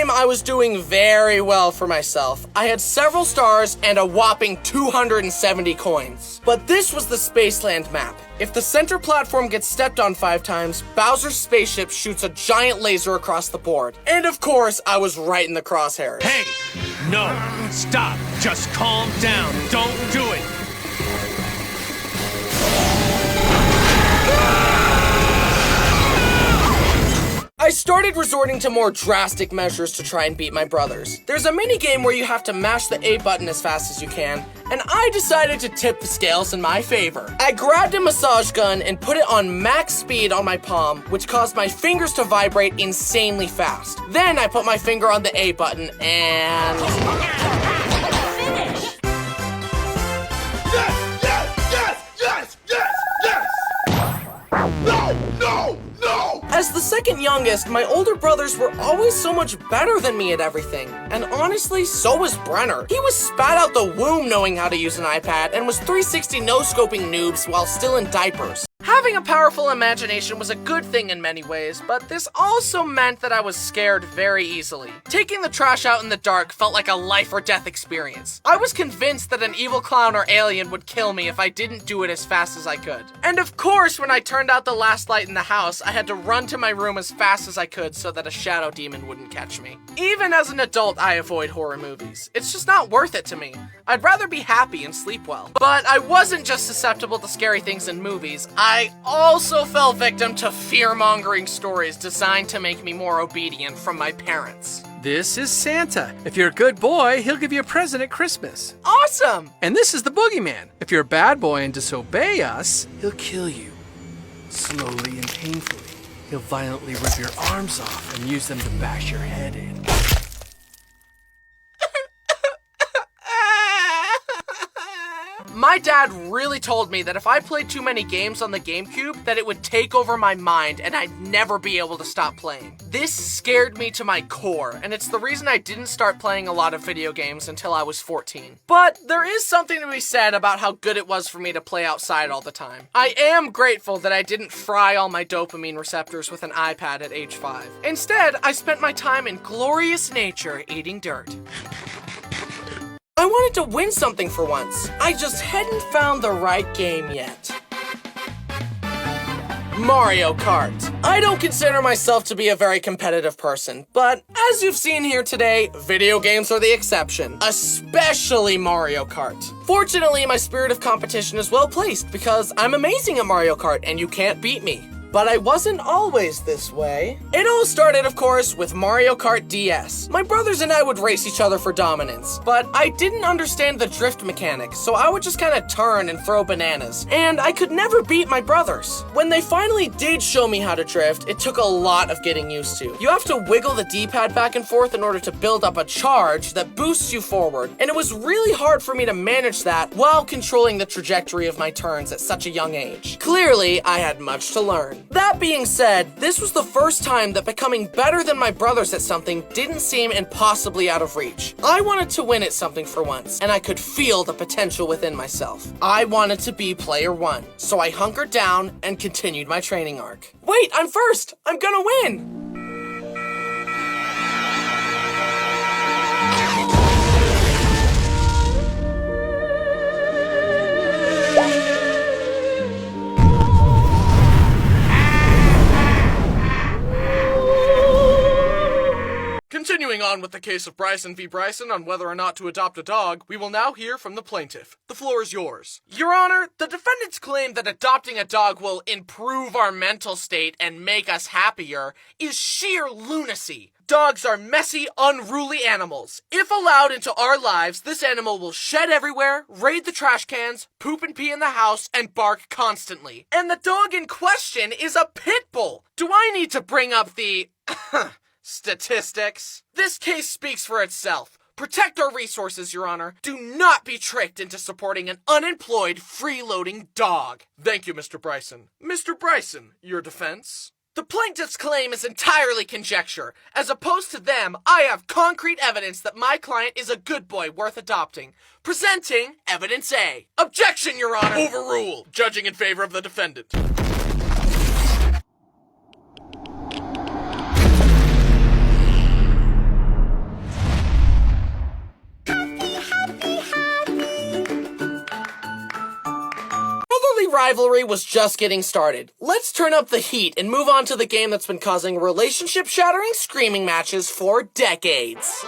game, I was doing very well for myself. I had several stars and a whopping 270 coins. But this was the Spaceland map. If the center platform gets stepped on 5 times, Bowser's spaceship shoots a giant laser across the board. And of course, I was right in the crosshairs. Hey! No! Stop! Just calm down! Don't do it! I started resorting to more drastic measures to try and beat my brothers. There's a mini game where you have to mash the A button as fast as you can, and I decided to tip the scales in my favor. I grabbed a massage gun and put it on max speed on my palm, which caused my fingers to vibrate insanely fast. Then I put my finger on the A button and... As the second youngest, my older brothers were always so much better than me at everything. And honestly, so was Brenner. He was spat out the womb knowing how to use an iPad and was 360 no-scoping noobs while still in diapers. Having a powerful imagination was a good thing in many ways, but this also meant that I was scared very easily. Taking the trash out in the dark felt like a life or death experience. I was convinced that an evil clown or alien would kill me if I didn't do it as fast as I could. And of course, when I turned out the last light in the house, I had to run to my room as fast as I could so that a shadow demon wouldn't catch me. Even as an adult, I avoid horror movies. It's just not worth it to me. I'd rather be happy and sleep well. But I wasn't just susceptible to scary things in movies. I also fell victim to fear-mongering stories designed to make me more obedient from my parents. This is Santa. If you're a good boy, he'll give you a present at Christmas. Awesome! And this is the Boogeyman. If you're a bad boy and disobey us, he'll kill you. Slowly and painfully. He'll violently rip your arms off and use them to bash your head in. My dad really told me that if I played too many games on the GameCube, that it would take over my mind and I'd never be able to stop playing. This scared me to my core, and it's the reason I didn't start playing a lot of video games until I was 14. But there is something to be said about how good it was for me to play outside all the time. I am grateful that I didn't fry all my dopamine receptors with an iPad at age 5. Instead, I spent my time in glorious nature eating dirt. I wanted to win something for once. I just hadn't found the right game yet. Mario Kart. I don't consider myself to be a very competitive person, but as you've seen here today, video games are the exception, especially Mario Kart. Fortunately, my spirit of competition is well placed because I'm amazing at Mario Kart and you can't beat me. But I wasn't always this way. It all started, of course, with Mario Kart DS. My brothers and I would race each other for dominance, but I didn't understand the drift mechanic, so I would just kind of turn and throw bananas, and I could never beat my brothers. When they finally did show me how to drift, it took a lot of getting used to. You have to wiggle the D-pad back and forth in order to build up a charge that boosts you forward, and it was really hard for me to manage that while controlling the trajectory of my turns at such a young age. Clearly, I had much to learn. That being said, this was the first time that becoming better than my brothers at something didn't seem impossibly out of reach. I wanted to win at something for once, and I could feel the potential within myself. I wanted to be player 1, so I hunkered down and continued my training arc. Wait, I'm first! I'm gonna win! Continuing on with the case of Bryson v. Bryson on whether or not to adopt a dog, we will now hear from the plaintiff. The floor is yours. Your Honor, the defendants claim that adopting a dog will improve our mental state and make us happier is sheer lunacy. Dogs are messy, unruly animals. If allowed into our lives, this animal will shed everywhere, raid the trash cans, poop and pee in the house, and bark constantly. And the dog in question is a pit bull. Do I need to bring up the... statistics? This case speaks for itself. Protect our resources, Your Honor. Do not be tricked into supporting an unemployed, freeloading dog. Thank you, Mr. Bryson. Mr. Bryson, your defense? The plaintiff's claim is entirely conjecture. As opposed to them, I have concrete evidence that my client is a good boy worth adopting. Presenting Evidence A. Objection, Your Honor! Overruled. Judging in favor of the defendant. rivalry was just getting started. Let's turn up the heat and move on to the game that's been causing relationship-shattering screaming matches for decades.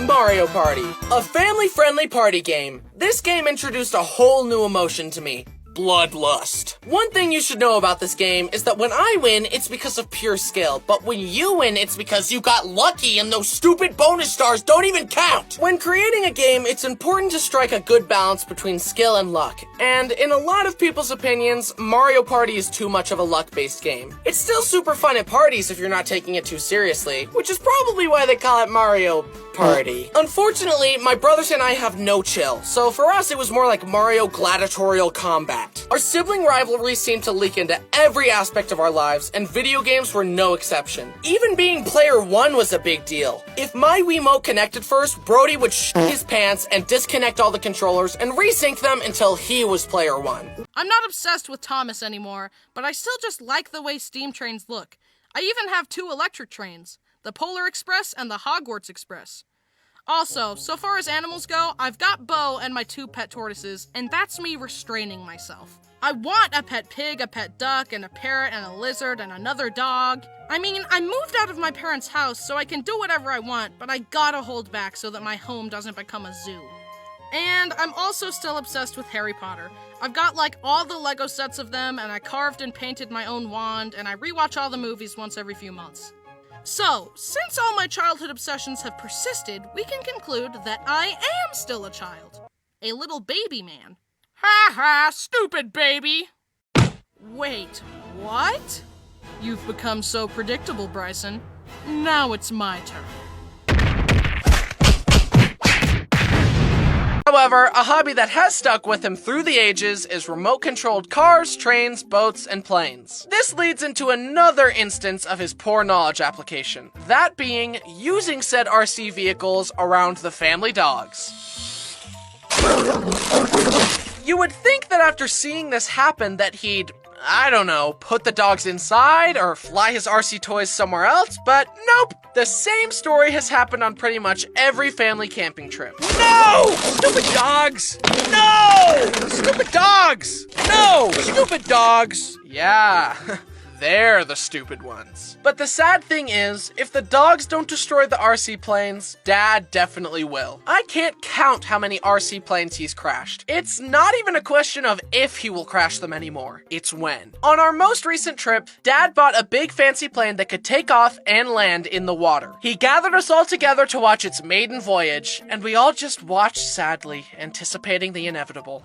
Mario Party, a family-friendly party game. This game introduced a whole new emotion to me. Bloodlust. One thing you should know about this game is that when I win, it's because of pure skill, but when you win, it's because you got lucky and those stupid bonus stars don't even count! When creating a game, it's important to strike a good balance between skill and luck, and in a lot of people's opinions, Mario Party is too much of a luck-based game. It's still super fun at parties if you're not taking it too seriously, which is probably why they call it Mario Party. Unfortunately, my brothers and I have no chill, so for us it was more like Mario Gladiatorial Combat. Our sibling rivalry seemed to leak into every aspect of our lives, and video games were no exception. Even being player one was a big deal. If my Wiimote connected first, Brody would his pants and disconnect all the controllers and resync them until he was player one. I'm not obsessed with Thomas anymore, but I still just like the way steam trains look. I even have 2 electric trains, the Polar Express and the Hogwarts Express. Also, so far as animals go, I've got Bo and my 2 pet tortoises, and that's me restraining myself. I want a pet pig, a pet duck, and a parrot, and a lizard, and another dog. I mean, I moved out of my parents' house, so I can do whatever I want, but I gotta hold back so that my home doesn't become a zoo. And I'm also still obsessed with Harry Potter. I've got like all the Lego sets of them, and I carved and painted my own wand, and I rewatch all the movies once every few months. So, since all my childhood obsessions have persisted, we can conclude that I am still a child. A little baby man. Ha ha, stupid baby! Wait, what? You've become so predictable, Bryson. Now it's my turn. However, a hobby that has stuck with him through the ages is remote-controlled cars, trains, boats, and planes. This leads into another instance of his poor knowledge application, that being using said RC vehicles around the family dogs. You would think that after seeing this happen that he'd, I don't know, put the dogs inside or fly his RC toys somewhere else, but nope. The same story has happened on pretty much every family camping trip. No! Stupid dogs! No! Stupid dogs! No! Stupid dogs! Yeah. They're the stupid ones. But the sad thing is, if the dogs don't destroy the RC planes, Dad definitely will. I can't count how many RC planes he's crashed. It's not even a question of if he will crash them anymore, it's when. On our most recent trip, Dad bought a big fancy plane that could take off and land in the water. He gathered us all together to watch its maiden voyage, and we all just watched sadly, anticipating the inevitable.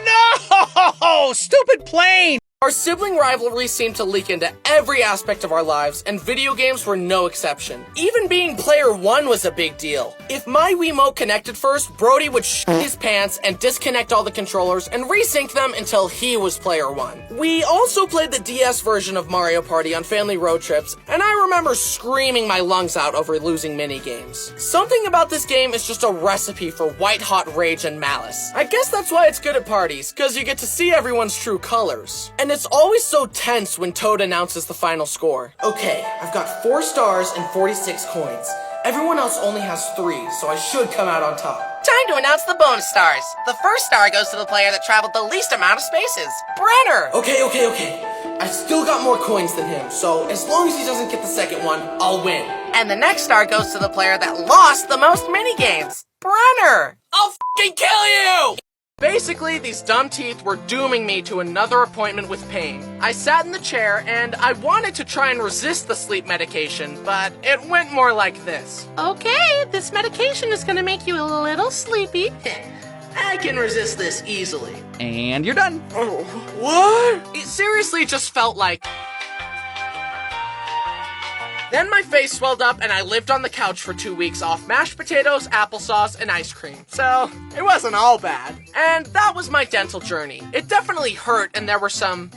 No! Stupid plane! Our sibling rivalry seemed to leak into every aspect of our lives, and video games were no exception. Even being player one was a big deal. If my Wiimote connected first, Brody would his pants and disconnect all the controllers and resync them until he was player one. We also played the DS version of Mario Party on family road trips, and I remember screaming my lungs out over losing mini-games. Something about this game is just a recipe for white-hot rage and malice. I guess that's why it's good at parties, because you get to see everyone's true colors. And it's always so tense when Toad announces the final score. Okay, I've got 4 stars and 46 coins. Everyone else only has 3, so I should come out on top. Time to announce the bonus stars. The first star goes to the player that traveled the least amount of spaces, Brenner. Okay. I still got more coins than him, so as long as he doesn't get the second one, I'll win. And the next star goes to the player that lost the most minigames, Brenner. I'll f***ing kill you! Basically, these dumb teeth were dooming me to another appointment with pain. I sat in the chair, and I wanted to try and resist the sleep medication, but it went more like this. Okay, this medication is gonna make you a little sleepy. I can resist this easily. And you're done. Oh, what? It seriously just felt like... Then my face swelled up and I lived on the couch for 2 weeks off mashed potatoes, applesauce, and ice cream. So, it wasn't all bad. And that was my dental journey. It definitely hurt and there were some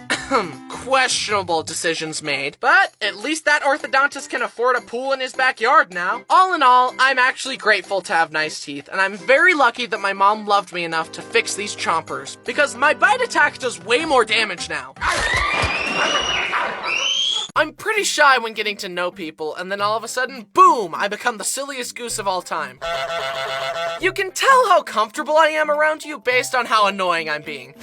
questionable decisions made, but at least that orthodontist can afford a pool in his backyard now. All in all, I'm actually grateful to have nice teeth, and I'm very lucky that my mom loved me enough to fix these chompers, because my bite attack does way more damage now. I'm pretty shy when getting to know people, and then all of a sudden, boom, I become the silliest goose of all time. You can tell how comfortable I am around you based on how annoying I'm being.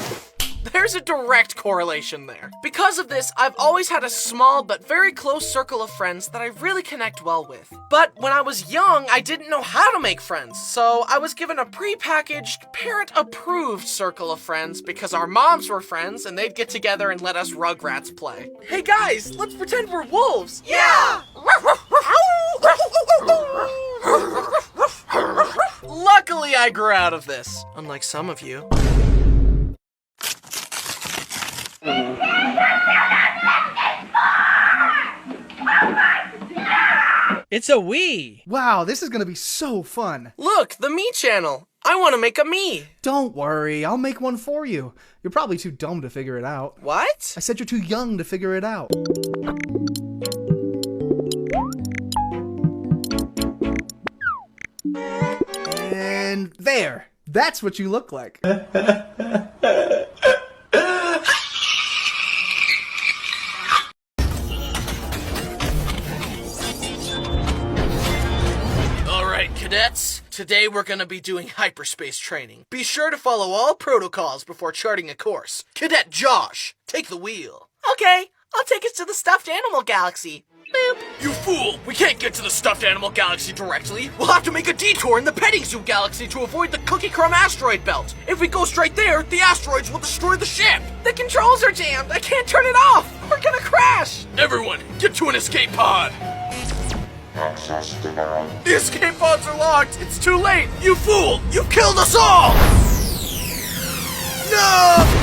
There's a direct correlation there. Because of this, I've always had a small but very close circle of friends that I really connect well with. But when I was young, I didn't know how to make friends, so I was given a pre-packaged, parent-approved circle of friends because our moms were friends and they'd get together and let us Rugrats play. Hey guys, let's pretend we're wolves. Yeah! Luckily, I grew out of this, unlike some of you. It's a Wii! Wow, this is gonna be so fun. Look, the Me channel. I want to make a Me. Don't worry, I'll make one for you. You're probably too dumb to figure it out. What? I said you're too young to figure it out. And there. That's what you look like. Cadets, today we're gonna be doing hyperspace training. Be sure to follow all protocols before charting a course. Cadet Josh, take the wheel. Okay, I'll take us to the stuffed animal galaxy. Boop. You fool! We can't get to the stuffed animal galaxy directly. We'll have to make a detour in the petting zoo galaxy to avoid the cookie crumb asteroid belt. If we go straight there, the asteroids will destroy the ship. The controls are jammed. I can't turn it off. We're gonna crash. Everyone, get to an escape pod. The escape pods are locked! It's too late! You fool! You killed us all! No!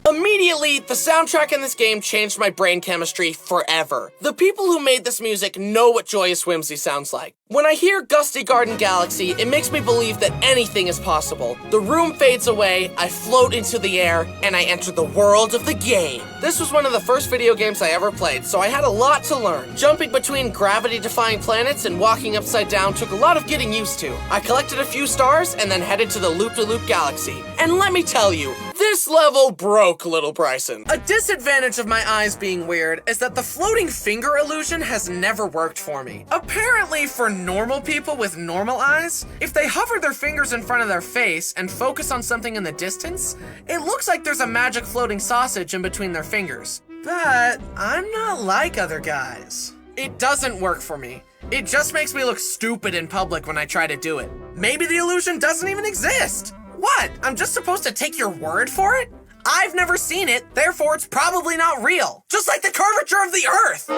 Immediately, the soundtrack in this game changed my brain chemistry forever. The people who made this music know what joyous whimsy sounds like. When I hear Gusty Garden Galaxy, it makes me believe that anything is possible. The room fades away, I float into the air, and I enter the world of the game. This was one of the first video games I ever played, so I had a lot to learn. Jumping between gravity-defying planets and walking upside down took a lot of getting used to. I collected a few stars and then headed to the Loop-de-Loop Galaxy. And let me tell you, this level broke little Bryson. A disadvantage of my eyes being weird is that the floating finger illusion has never worked for me. Apparently, for normal people with normal eyes, if they hover their fingers in front of their face and focus on something in the distance, it looks like there's a magic floating sausage in between their fingers. But I'm not like other guys. It doesn't work for me. It just makes me look stupid in public when I try to do it. Maybe the illusion doesn't even exist. What? I'm just supposed to take your word for it? I've never seen it, therefore it's probably not real. Just like the curvature of the Earth.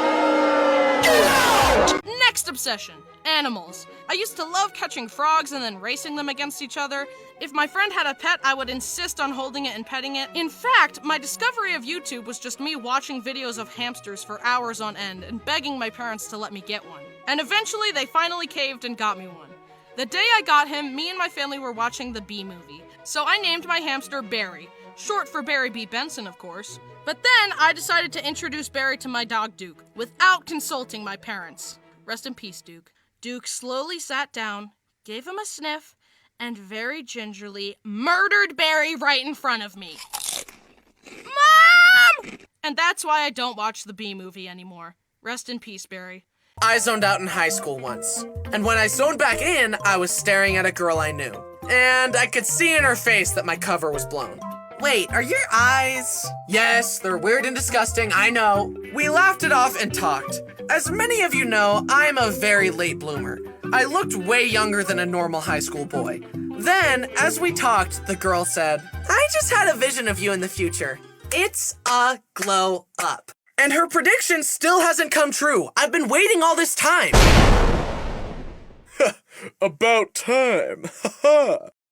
Next obsession, animals. I used to love catching frogs and then racing them against each other. If my friend had a pet, I would insist on holding it and petting it. In fact, my discovery of YouTube was just me watching videos of hamsters for hours on end and begging my parents to let me get one. And eventually they finally caved and got me one. The day I got him, me and my family were watching the Bee Movie. So I named my hamster Barry. Short for Barry B. Benson, of course. But then I decided to introduce Barry to my dog Duke, without consulting my parents. Rest in peace, Duke. Duke slowly sat down, gave him a sniff, and very gingerly murdered Barry right in front of me. Mom! And that's why I don't watch the Bee Movie anymore. Rest in peace, Barry. I zoned out in high school once. And when I zoned back in, I was staring at a girl I knew. And I could see in her face that my cover was blown. Wait, are your eyes? Yes, they're weird and disgusting, I know. We laughed it off and talked. As many of you know, I'm a very late bloomer. I looked way younger than a normal high school boy. Then, as we talked, the girl said, I just had a vision of you in the future. It's a glow up. And her prediction still hasn't come true. I've been waiting all this time. About time.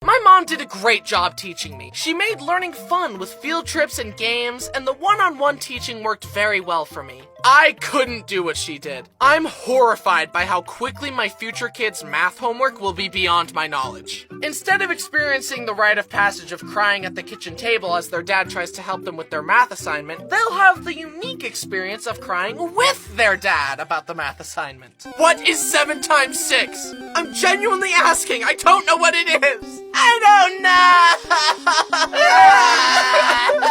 My mom did a great job teaching me. She made learning fun with field trips and games, and the one-on-one teaching worked very well for me. I couldn't do what she did. I'm horrified by how quickly my future kids' math homework will be beyond my knowledge. Instead of experiencing the rite of passage of crying at the kitchen table as their dad tries to help them with their math assignment, they'll have the unique experience of crying with their dad about the math assignment. What is 7 times 6? I'm genuinely asking. I don't know what it is. I don't know.